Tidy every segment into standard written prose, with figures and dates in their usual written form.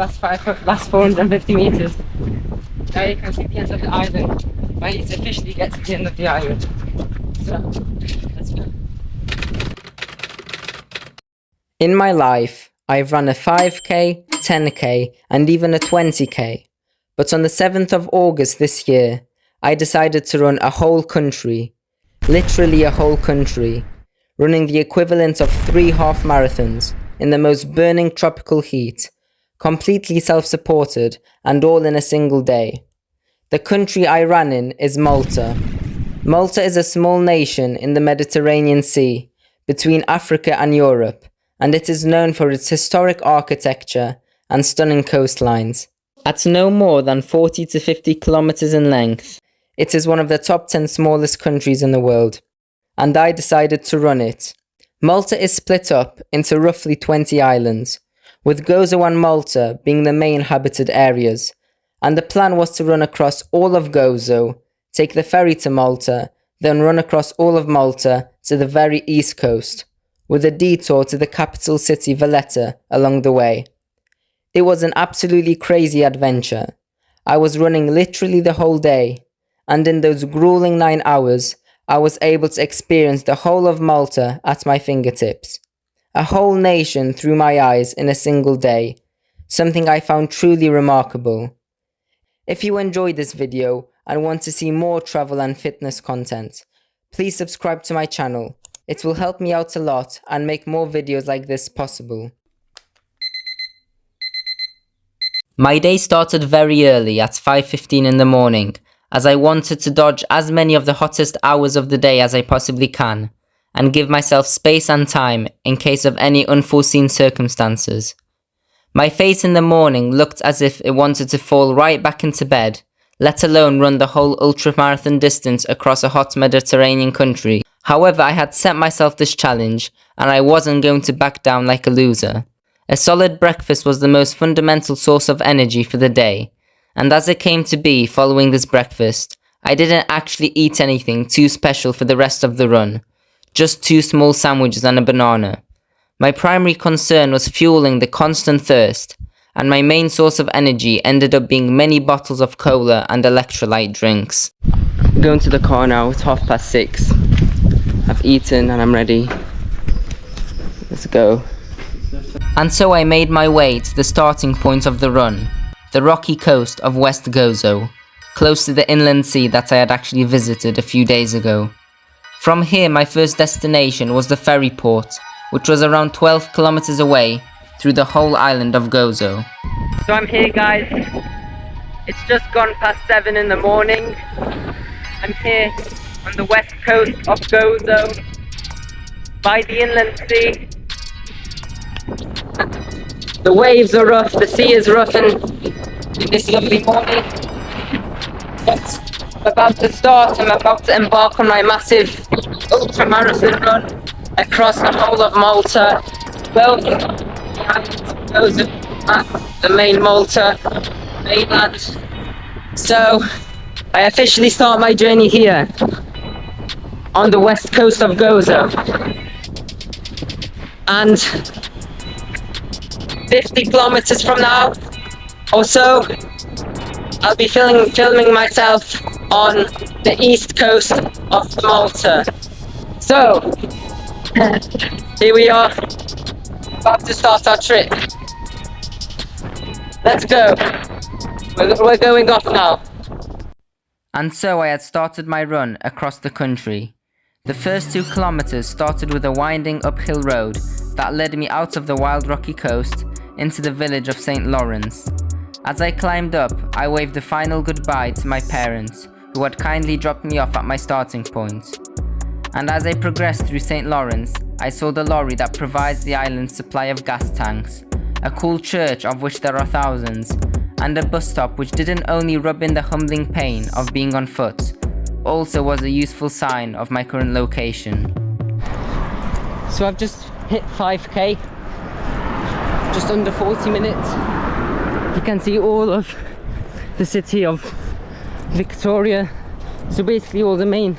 last 450 meters. Now you can see the end of the island. When it's officially get to the end of the island. So, let's go. In my life, I've run a 5k, 10k, and even a 20k. But on the 7th of August this year, I decided to run a whole country. Literally a whole country. Running the equivalent of 3 half marathons in the most burning tropical heat. Completely self-supported and all in a single day. The country I ran in is Malta. Malta is a small nation in the Mediterranean Sea, between Africa and Europe, and it is known for its historic architecture and stunning coastlines. At no more than 40 to 50 kilometers in length, it is one of the top 10 smallest countries in the world, and I decided to run it. Malta is split up into roughly 20 islands, with Gozo and Malta being the main inhabited areas, and the plan was to run across all of Gozo, take the ferry to Malta, then run across all of Malta to the very east coast, with a detour to the capital city Valletta along the way. It was an absolutely crazy adventure. I was running literally the whole day, and in those grueling 9 hours, I was able to experience the whole of Malta at my fingertips. A whole nation through my eyes in a single day, something I found truly remarkable. If you enjoyed this video and want to see more travel and fitness content, please subscribe to my channel. It will help me out a lot and make more videos like this possible. My day started very early at 5:15 in the morning, as I wanted to dodge as many of the hottest hours of the day as I possibly can, and give myself space and time in case of any unforeseen circumstances. My face in the morning looked as if it wanted to fall right back into bed, let alone run the whole ultramarathon distance across a hot Mediterranean country. However, I had set myself this challenge, and I wasn't going to back down like a loser. A solid breakfast was the most fundamental source of energy for the day, and as it came to be following this breakfast, I didn't actually eat anything too special for the rest of the run. Just 2 small sandwiches and a banana. My primary concern was fueling the constant thirst, and my main source of energy ended up being many bottles of cola and electrolyte drinks. I'm going to the car now, it's 6:30. I've eaten and I'm ready. Let's go. And so I made my way to the starting point of the run, the rocky coast of West Gozo, close to the inland sea that I had actually visited a few days ago. From here, my first destination was the ferry port, which was around 12 kilometers away through the whole island of Gozo. So I'm here, guys. It's just gone past 7 in the morning. I'm here on the west coast of Gozo, by the inland sea. The waves are rough, the sea is rough in this lovely morning. But I'm about to start, I'm about to embark on my massive ultramarathon run across the whole of Malta, both Gozo and the main Malta mainland. So I officially start my journey here on the west coast of Gozo, and 50 kilometers from now or so I'll be filming myself on the east coast of Malta. So here we are, about to start our trip. Let's go. We're going off now. And so I had started my run across the country. The first 2 kilometers started with a winding uphill road that led me out of the wild rocky coast into the village of St. Lawrence. As I climbed up, I waved a final goodbye to my parents, who had kindly dropped me off at my starting point. And as I progressed through St. Lawrence, I saw the lorry that provides the island's supply of gas tanks, a cool church of which there are thousands, and a bus stop which didn't only rub in the humbling pain of being on foot, also was a useful sign of my current location. So I've just hit 5k, just under 40 minutes. You can see all of the city of Victoria, so basically all the main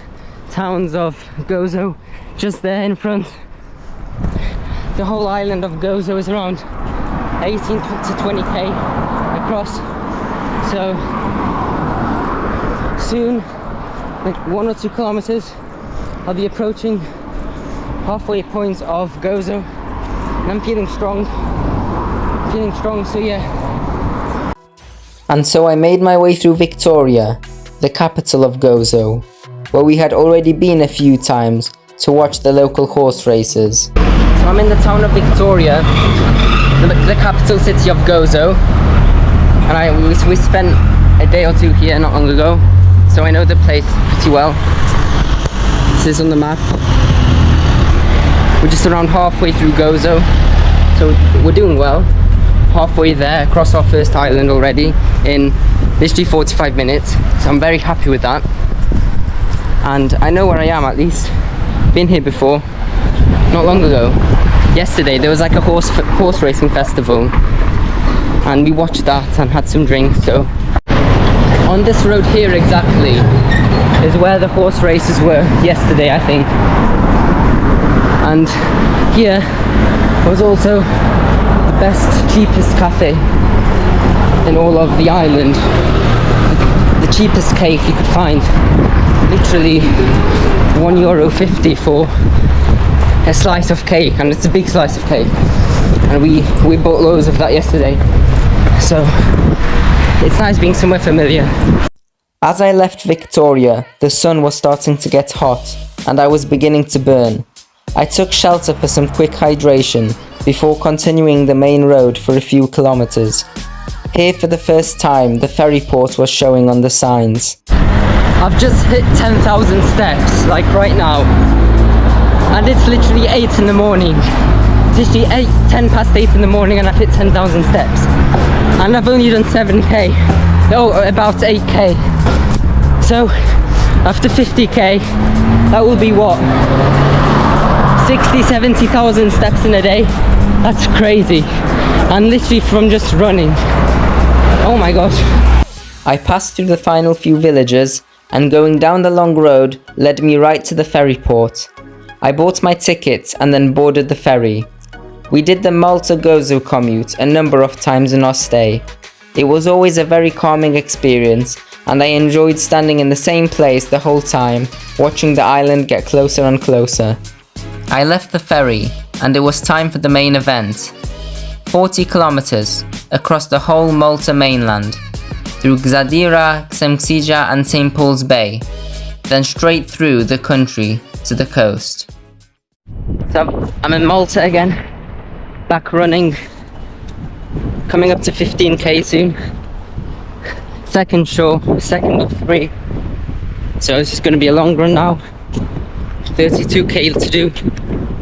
towns of Gozo just there in front. The whole island of Gozo is around 18 to 20k across. So soon, like 1 or 2 kilometers, I'll be approaching halfway point of Gozo, and I'm feeling strong, so yeah. And so I made my way through Victoria, the capital of Gozo, where we had already been a few times to watch the local horse races. So I'm in the town of Victoria, the capital city of Gozo, and we spent a day or 2 here not long ago, so I know the place pretty well. This is on the map. We're just around halfway through Gozo, so we're doing well. Halfway there, across our first island already in literally 45 minutes, so I'm very happy with that. And I know where I am at least. Been here before, not long ago. Yesterday there was like a horse racing festival, and we watched that and had some drinks. So on this road here exactly is where the horse races were yesterday, I think. And here was also the best, cheapest cafe in all of the island. The cheapest cake you could find, literally €1.50 for a slice of cake, and it's a big slice of cake, and we bought loads of that yesterday, so it's nice being somewhere familiar. As I left Victoria, the sun was starting to get hot and I was beginning to burn. I took shelter for some quick hydration before continuing the main road for a few kilometers. Here for the first time the ferry port was showing on the signs. I've just hit 10,000 steps, like right now, and it's literally 8 in the morning. It's literally 10 past 8 in the morning and I've hit 10,000 steps. And I've only done 7k, about 8k. So after 50k, that will be what? 60-70,000 steps in a day. That's crazy. And literally from just running. Oh my gosh. I passed through the final few villages, and going down the long road led me right to the ferry port. I bought my ticket and then boarded the ferry. We did the Malta-Gozo commute a number of times in our stay. It was always a very calming experience, and I enjoyed standing in the same place the whole time, watching the island get closer and closer. I left the ferry, and it was time for the main event. 40 kilometers across the whole Malta mainland, through Xadira, Xemxija and St. Paul's Bay, then straight through the country to the coast. So I'm in Malta again, back running, coming up to 15k soon. Second of 3. So it's just going to be a long run now. 32k to do.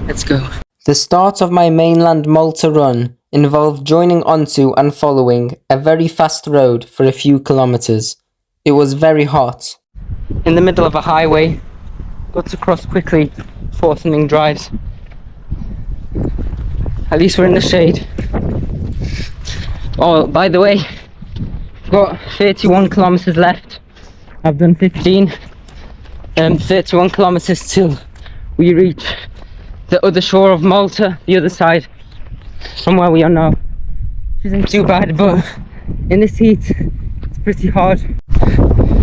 Let's go. The start of my mainland Malta run involved joining onto and following a very fast road for a few kilometers. It was very hot. In the middle of a highway, got to cross quickly before something drives. At least we're in the shade. Oh, by the way, I've got 31 kilometers left. I've done 15. 31 kilometers till we reach the other shore of Malta, the other side from where we are now. Which isn't too bad, but in this heat it's pretty hard.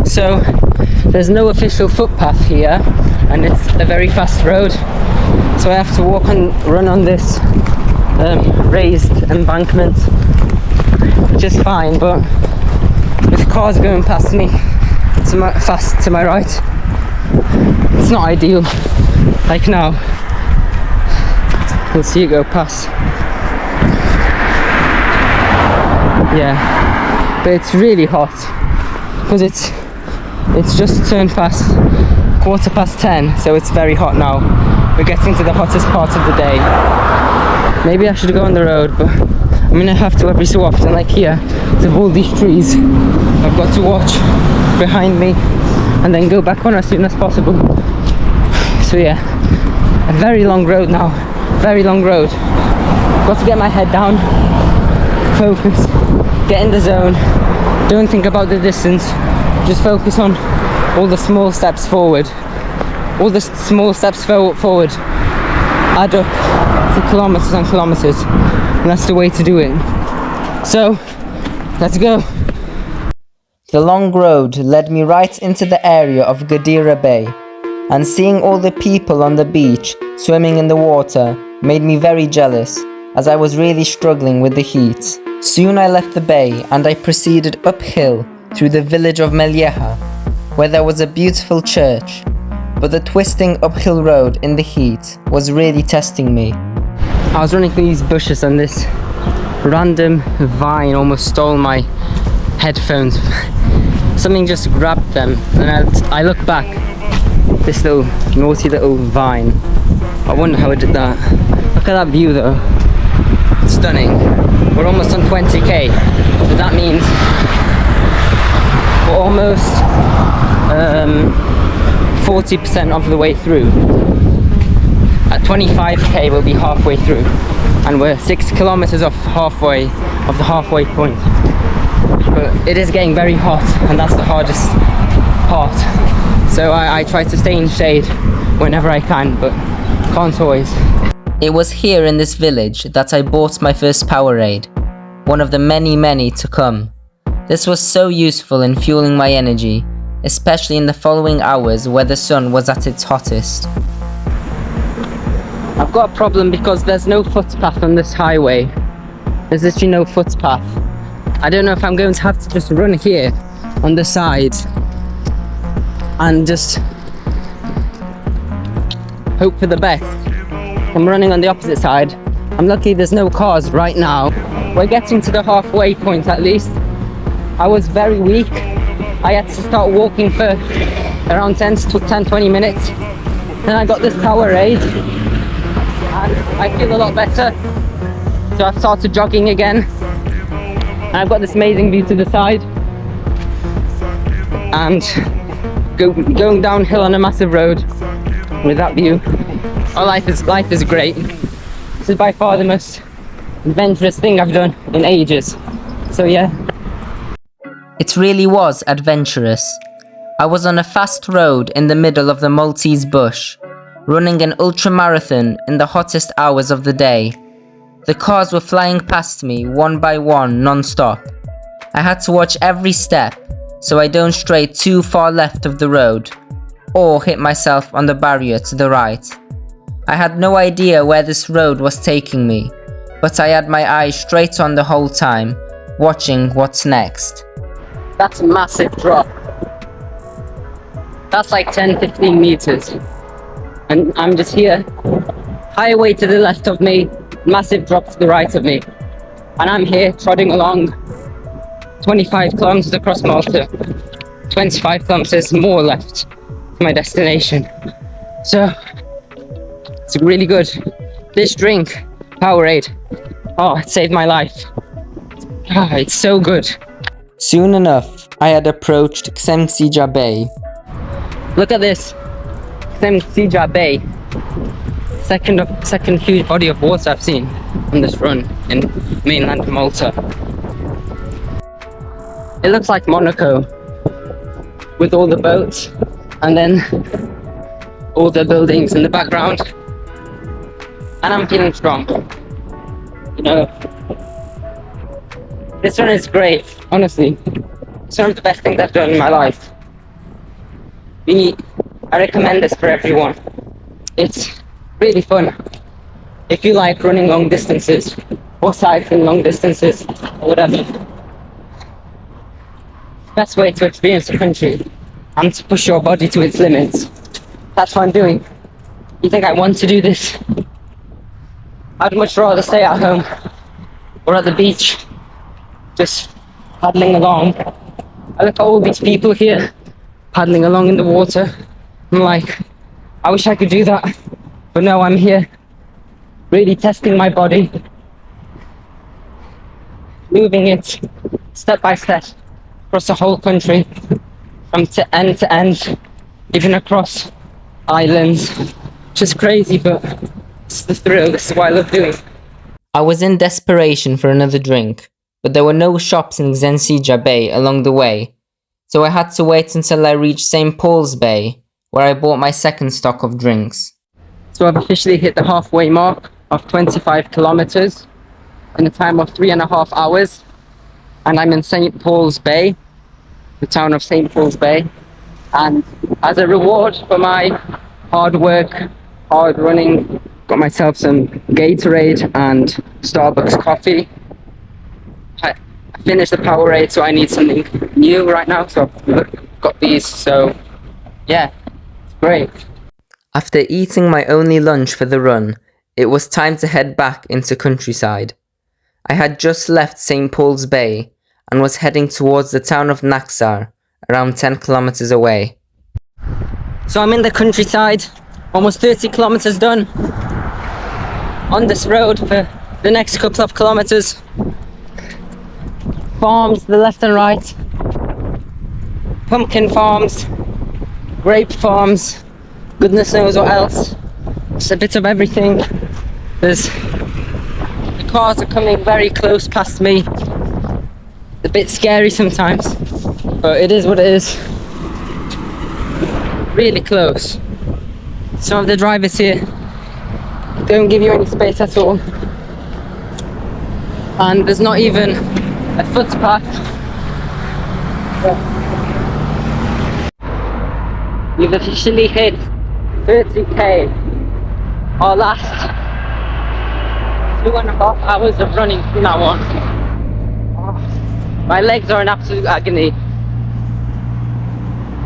So there's no official footpath here, and it's a very fast road, so I have to run on this raised embankment, which is fine, but with cars going past me fast to my right, it's not ideal. Like now, you'll see it go past. Yeah, but it's really hot because it's just turned past 10:15, so it's very hot now. We're getting to the hottest part of the day. Maybe I should go on the road, but I mean I have to every so often. Like here, with all these trees, I've got to watch behind me and then go back on as soon as possible. So yeah, a very long road now, very long road. Got to get my head down, focus, get in the zone, don't think about the distance, just focus on all the small steps forward. All the small steps forward add up to kilometers and kilometers, and that's the way to do it. So, let's go. The long road led me right into the area of Xemxija Bay, and seeing all the people on the beach swimming in the water made me very jealous, as I was really struggling with the heat. Soon I left the bay and I proceeded uphill through the village of Melieha, where there was a beautiful church, but the twisting uphill road in the heat was really testing me. I was running through these bushes and this random vine almost stole my headphones. Something just grabbed them and I look back, this little naughty little vine. I wonder how it did that. Look at that view though, it's stunning. We're almost on 20k, so that means we're almost 40% of the way through. At 25k we'll be halfway through, and we're 6 kilometers off the halfway point. But it is getting very hot, and that's the hardest part. So I try to stay in shade whenever I can, but can't always. It was here in this village that I bought my first Powerade, one of the many to come. This was so useful in fueling my energy, especially in the following hours where the sun was at its hottest. I've got a problem because there's no footpath on this highway. There's literally no footpath. I don't know if I'm going to have to just run here on the side and just hope for the best. I'm running on the opposite side. I'm lucky there's no cars right now. We're getting to the halfway point at least. I was very weak. I had to start walking for around 10-20 minutes. Then I got this Powerade and I feel a lot better. So I've started jogging again. And I've got this amazing view to the side. And going downhill on a massive road with that view. Oh, life is great. This is by far the most adventurous thing I've done in ages. So yeah. It really was adventurous. I was on a fast road in the middle of the Maltese bush, running an ultramarathon in the hottest hours of the day. The cars were flying past me one by one non-stop. I had to watch every step so I don't stray too far left of the road or hit myself on the barrier to the right. I had no idea where this road was taking me, but I had my eyes straight on the whole time, watching what's next. That's a massive drop. That's like 10-15 meters. And I'm just here, highway to the left of me, massive drop to the right of me. And I'm here trotting along 25 kilometers across Malta, 25 kilometers more left to my destination. So, it's really good. This drink, Powerade, oh, it saved my life. Oh, it's so good. Soon enough, I had approached Xemxija Bay. Look at this, Xemxija Bay. Second huge body of water I've seen on this run in mainland Malta. It looks like Monaco with all the boats and then all the buildings in the background. And I'm feeling strong. You know, this run is great, honestly. It's one of the best things I've done in my life. I recommend this for everyone. It's really fun. If you like running long distances, or cycling long distances, or whatever. Best way to experience the country and to push your body to its limits. That's what I'm doing. You think I want to do this? I'd much rather stay at home or at the beach, just paddling along. I look at all these people here paddling along in the water. I'm like, I wish I could do that, but no, I'm here really testing my body, moving it step by step across the whole country, from end to end, even across islands. Just crazy, but it's the thrill. This is what I love doing. I was in desperation for another drink, but there were no shops in Xemxija Bay along the way, so I had to wait until I reached St. Paul's Bay, where I bought my second stock of drinks. So I've officially hit the halfway mark of 25 kilometers in a time of 3.5 hours. and I'm in St. Paul's Bay, the town of St. Paul's Bay. And as a reward for my hard work, hard running, got myself some Gatorade and Starbucks coffee. I finished the Powerade, so I need something new right now, so I've got these, so yeah, it's great. After eating my only lunch for the run, it was time to head back into countryside. I had just left St. Paul's Bay and was heading towards the town of Naxxar, around 10 kilometers away. So I'm in the countryside, almost 30 kilometers done, on this road for the next couple of kilometers. Farms to the left and right, pumpkin farms, grape farms, goodness knows what else. It's a bit of everything. The cars are coming very close past me. It's a bit scary sometimes, but it is what it is. Really close. Some of the drivers here don't give you any space at all, and there's not even a footpath. We've officially hit 30k, our last 2.5 hours of running from now on. My legs are in absolute agony.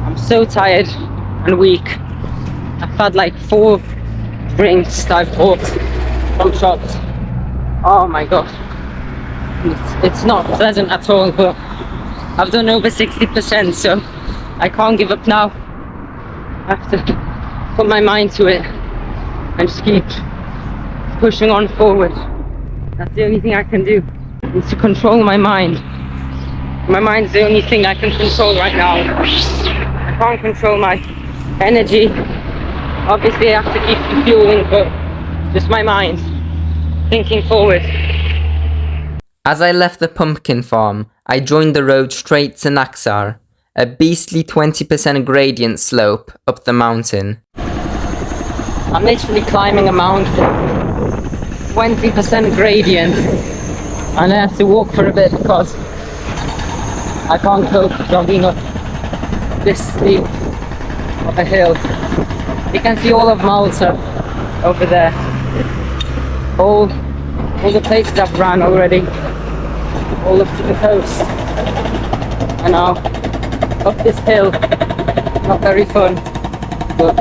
I'm so tired and weak. I've had like 4 drinks that I've bought from shops. Oh my god. It's not pleasant at all, but I've done over 60%, so I can't give up now. I have to put my mind to it and just keep pushing on forward. That's the only thing I can do, is to control my mind. My mind's the only thing I can control right now. I can't control my energy. Obviously I have to keep fueling, but just my mind, thinking forward. As I left the pumpkin farm, I joined the road straight to Naxxar, a beastly 20% gradient slope up the mountain. I'm literally climbing a mountain, 20% gradient, and I have to walk for a bit because I can't cope jogging up this steep of a hill. You can see all of Malta over there. All the places I've ran already, all up to the coast. And now up this hill, not very fun, but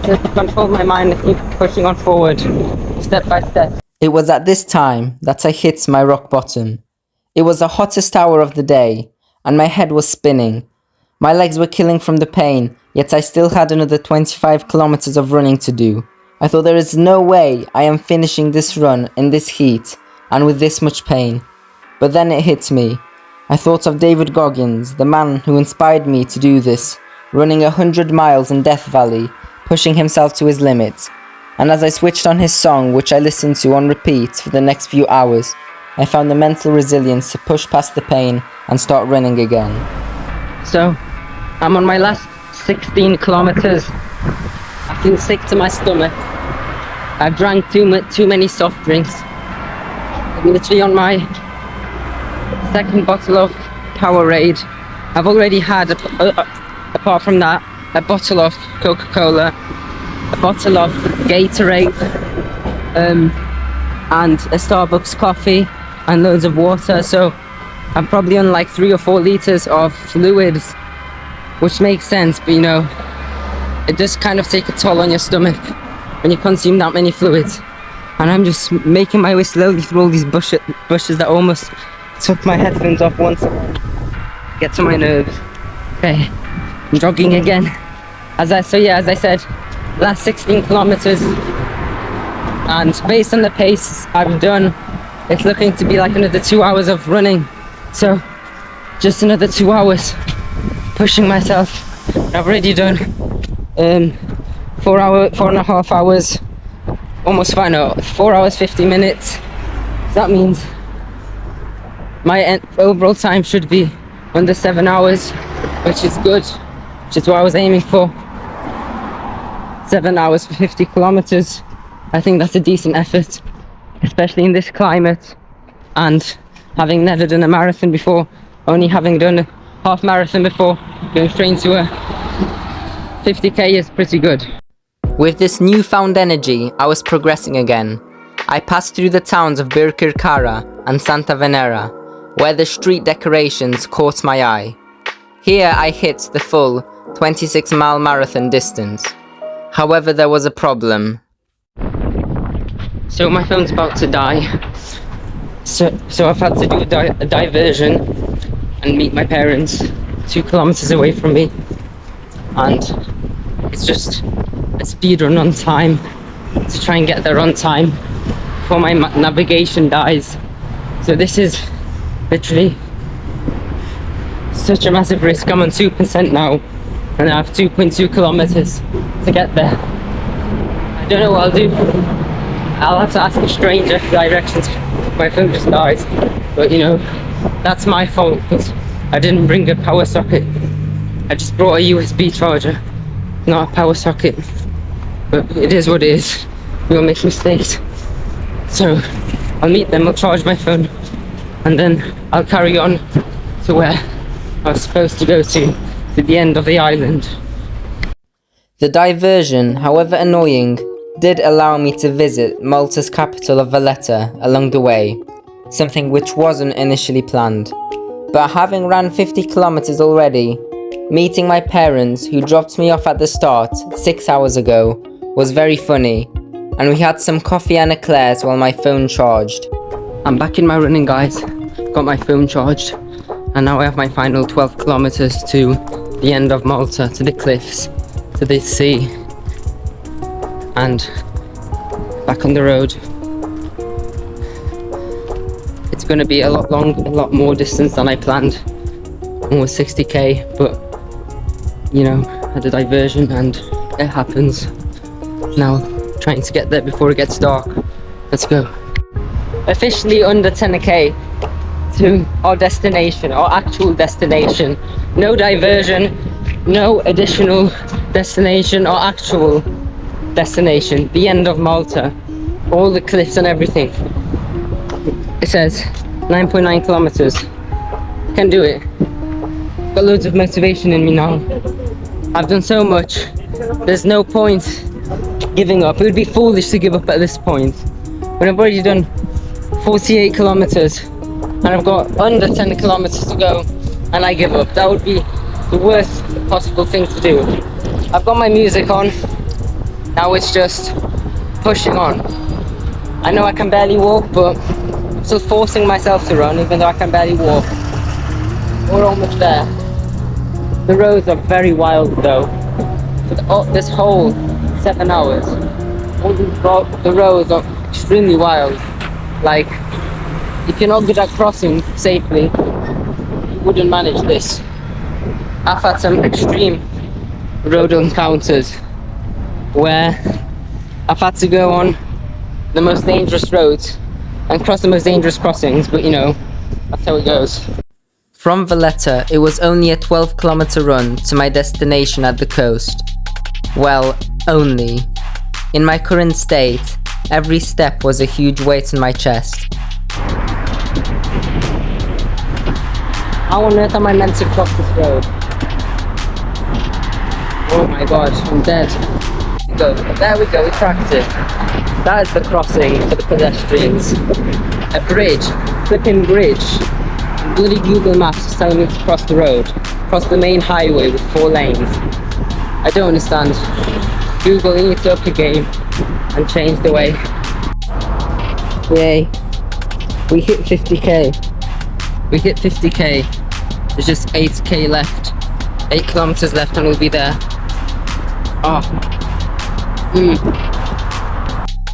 to control my mind and keep pushing on forward, step by step. It was at this time that I hit my rock bottom. It was the hottest hour of the day, and my head was spinning. My legs were killing from the pain, yet I still had another 25 kilometers of running to do. I thought there is no way I am finishing this run in this heat and with this much pain. But then it hit me. I thought of David Goggins, the man who inspired me to do this, running 100 miles in Death Valley, pushing himself to his limits. And as I switched on his song, which I listened to on repeat for the next few hours, I found the mental resilience to push past the pain and start running again. So, I'm on my last 16 kilometers. I feel sick to my stomach. I've drank too many soft drinks. I'm literally on my second bottle of Powerade. I've already had, apart from that, a bottle of Coca-Cola, a bottle of Gatorade, and a Starbucks coffee, and loads of water. So I'm probably on like 3 or 4 liters of fluids, which makes sense, but you know, it does kind of take a toll on your stomach when you consume that many fluids. And I'm just making my way slowly through all these bushes that almost took my headphones off once. Get to my nerves. Okay, I'm jogging again. As I said, last 16 kilometers, and based on the pace I've done, it's looking to be like another 2 hours of running. So just another 2 hours pushing myself. I've already done 4.5 hours, almost 4 hours 50 minutes. That means my overall time should be under 7 hours, which is good, which is what I was aiming for. 7 hours for 50 kilometers. I think that's a decent effort, especially in this climate and having never done a marathon before, only having done a half marathon before, going straight into a 50k is pretty good. With this newfound energy, I was progressing again. I passed through the towns of Birkirkara and Santa Venera, where the street decorations caught my eye. Here I hit the full 26-mile marathon distance. However, there was a problem. So my phone's about to die. So I've had to do a diversion and meet my parents 2 kilometers away from me. And it's just a speed run on time to try and get there on time before my navigation dies. So this is literally such a massive risk. I'm on 2% now and I have 2.2 kilometers to get there. I don't know what I'll do. I'll have to ask a stranger for directions. My phone just dies. But you know, that's my fault because I didn't bring a power socket. I just brought a USB charger, not a power socket. But it is what it is. We all make mistakes. So I'll meet them, I'll charge my phone, and then I'll carry on to where I was supposed to go to the end of the island. The diversion, however annoying, did allow me to visit Malta's capital of Valletta along the way, something which wasn't initially planned. But having ran 50 kilometers already, meeting my parents who dropped me off at the start 6 hours ago was very funny, and we had some coffee and eclairs while my phone charged. I'm back in my running, guys. Got my phone charged, and now I have my final 12 kilometers to the end of Malta, to the cliffs, to the sea, and back on the road. It's going to be a lot more distance than I planned, almost 60k, but you know, had a diversion and it happens. Now trying to get there before it gets dark. Let's go. Officially under 10k to our destination, our actual destination. No diversion, no additional destination, our actual destination, the end of Malta, all the cliffs and everything. It says 9.9 kilometers. Can do it. Got loads of motivation in me now. I've done so much. There's no point giving up. It would be foolish to give up at this point. When I've already done 48 kilometers and I've got under 10 kilometers to go and I give up, that would be the worst possible thing to do. I've got my music on. Now it's just pushing on. I know I can barely walk, but I'm still forcing myself to run even though I can barely walk. We're almost there. The roads are very wild though. For this whole 7 hours, all the roads are extremely wild. Like, if you're not good at crossing safely, you wouldn't manage this. I've had some extreme road encounters where I've had to go on the most dangerous roads and cross the most dangerous crossings, but you know, that's how it goes. From Valletta, it was only a 12-kilometer run to my destination at the coast. Well, only. In my current state, every step was a huge weight on my chest. How on earth am I meant to cross this road? Oh my god, I'm dead. There we go, we cracked it. That is the crossing for the pedestrians. A bridge, flipping bridge. Bloody Google Maps is telling me to cross the road, cross the main highway with 4 lanes. I don't understand. Google, you need to up your game and change the way. Yay. We hit 50k. We hit 50k. There's just 8k left. 8 kilometers left and we'll be there.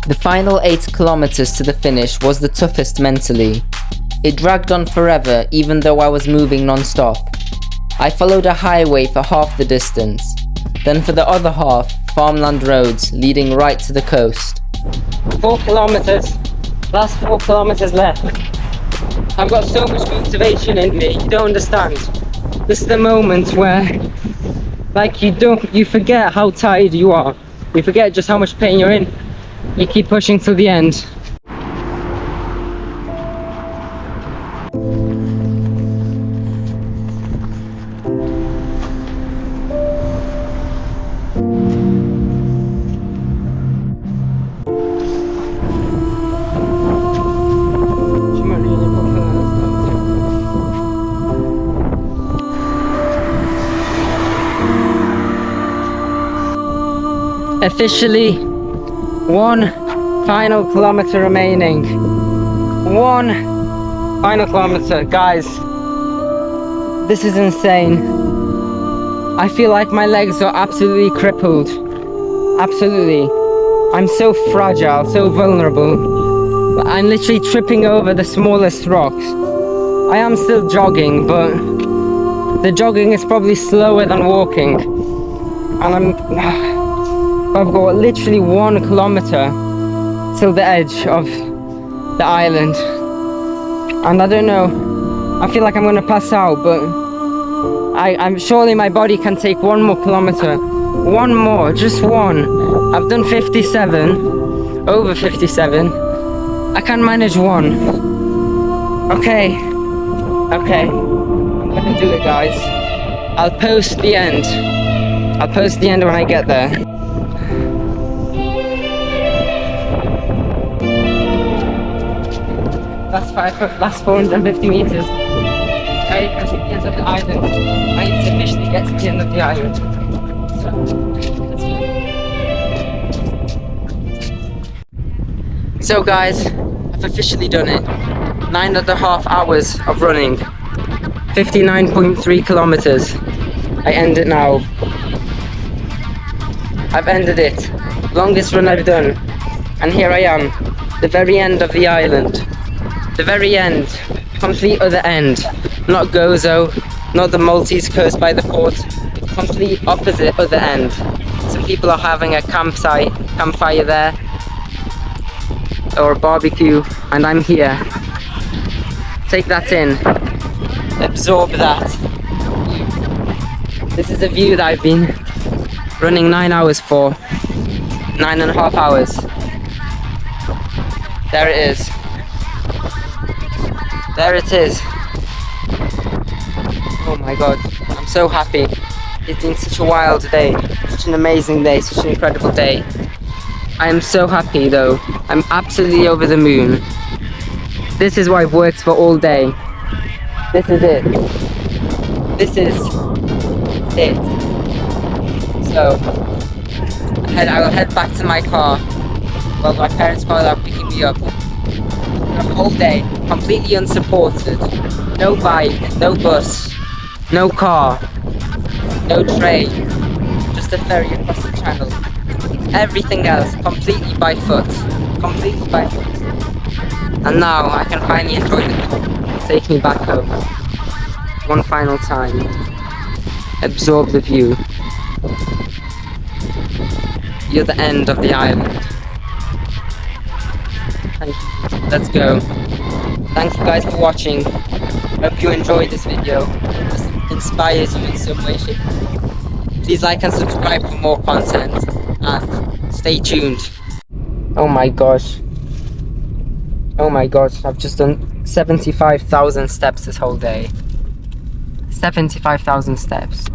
The final 8 kilometers to the finish was the toughest mentally. It dragged on forever even though I was moving non-stop. I followed a highway for half the distance. Then for the other half, farmland roads leading right to the coast. 4 kilometers. Last 4 kilometers left. I've got so much motivation in me, you don't understand. This is the moment where, like, you forget how tired you are. You forget just how much pain you're in. You keep pushing till the end. Officially, one final kilometer remaining. One final kilometer, guys. This is insane. I feel like my legs are absolutely crippled. Absolutely. I'm so fragile, so vulnerable. I'm literally tripping over the smallest rocks. I am still jogging, but the jogging is probably slower than walking. And I've got literally 1 kilometer till the edge of the island. And I don't know, I feel like I'm gonna pass out, but I'm surely my body can take 1 more kilometer. 1 more, just 1. I've done 57, over 57. I can manage 1. Okay, I'm gonna do it, guys. I'll post the end. I'll post the end when I get there. Last 450 meters. I can see the end of the island. I need to officially get to the end of the island. So, let's go. So guys, I've officially done it. 9.5 hours of running. 59.3 kilometers. I end it now. I've ended it. Longest run I've done. And here I am. The very end of the island. The very end. Complete other end. Not Gozo, not the Maltese coast by the port. Complete opposite other end. Some people are having a campfire there. Or a barbecue. And I'm here. Take that in. Absorb that. This is a view that I've been running 9 hours for. 9.5 hours. There it is. There it is. Oh my god, I'm so happy. It's been such a wild day, such an amazing day, such an incredible day. I am so happy though. I'm absolutely over the moon. This is what I've worked for all day. This is it. This is it. So, I will head back to my car. Well, my parents' car are picking me up. A whole day, completely unsupported. No bike, no bus, no car, no train, just a ferry across the channel. Everything else, completely by foot. Completely by foot. And now I can finally enjoy it. Take me back home. One final time. Absorb the view. You're the end of the island. Thank you. Let's go. Thank you guys for watching. Hope you enjoyed this video. This inspires you in some way, shape. Please like and subscribe for more content. And stay tuned. Oh my gosh. Oh my gosh, I've just done 75,000 steps this whole day. 75,000 steps.